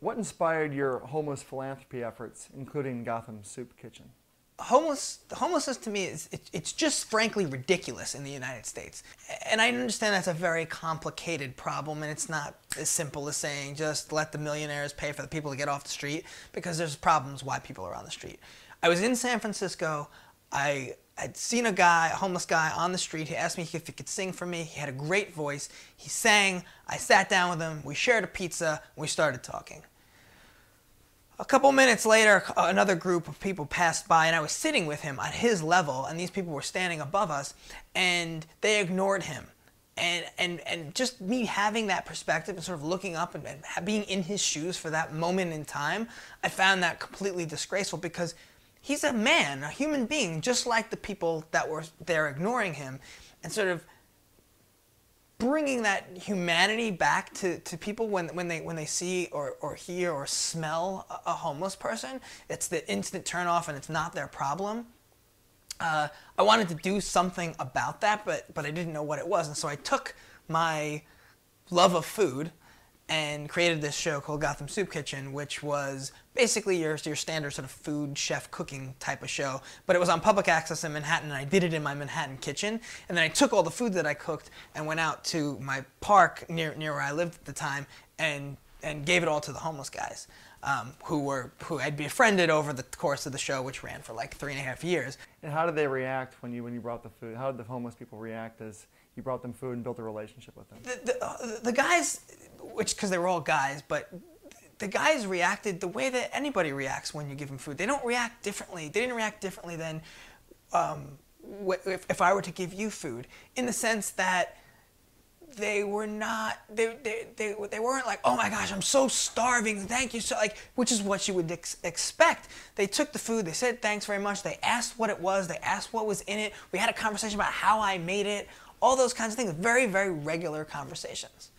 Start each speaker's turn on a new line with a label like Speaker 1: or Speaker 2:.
Speaker 1: What inspired your homeless philanthropy efforts, including Gotham Soup Kitchen?
Speaker 2: Homelessness to me it's just frankly ridiculous in the United States. And I understand that's a very complicated problem, and it's not as simple as saying just let the millionaires pay for the people to get off the street, because there's problems why people are on the street. I was in San Francisco. I'd seen a homeless guy on the street. He asked me if he could sing for me. He had a great voice. He sang. I sat down with him. We shared a pizza. We started talking. A couple minutes later, another group of people passed by, and I was sitting with him at his level, and these people were standing above us, and they ignored him. And just me having that perspective and sort of looking up and being in his shoes for that moment in time, I found that completely disgraceful, because he's a man, a human being, just like the people that were there ignoring him, and sort of bringing that humanity back to people when they see or hear or smell a homeless person. It's the instant turnoff, and it's not their problem. I wanted to do something about that, but I didn't know what it was, and so I took my love of food and created this show called Gotham Soup Kitchen, which was basically your standard sort of food chef cooking type of show, but it was on public access in Manhattan, and I did it in my Manhattan kitchen. And then I took all the food that I cooked and went out to my park near where I lived at the time and gave it all to the homeless guys, who I'd befriended over the course of the show, which ran for like 3.5 years.
Speaker 1: And how did they react when you brought the food? How did the homeless people react as you brought them food and built a relationship with them?
Speaker 2: The guys, because they were all guys, but the guys reacted the way that anybody reacts when you give them food. They don't react differently. They didn't react differently than if I were to give you food, in the sense that they were not, they weren't like, oh my gosh, I'm so starving, thank you, so, like, which is what you would expect. They took the food, they said thanks very much, they asked what it was, they asked what was in it, we had a conversation about how I made it, all those kinds of things, very, very regular conversations.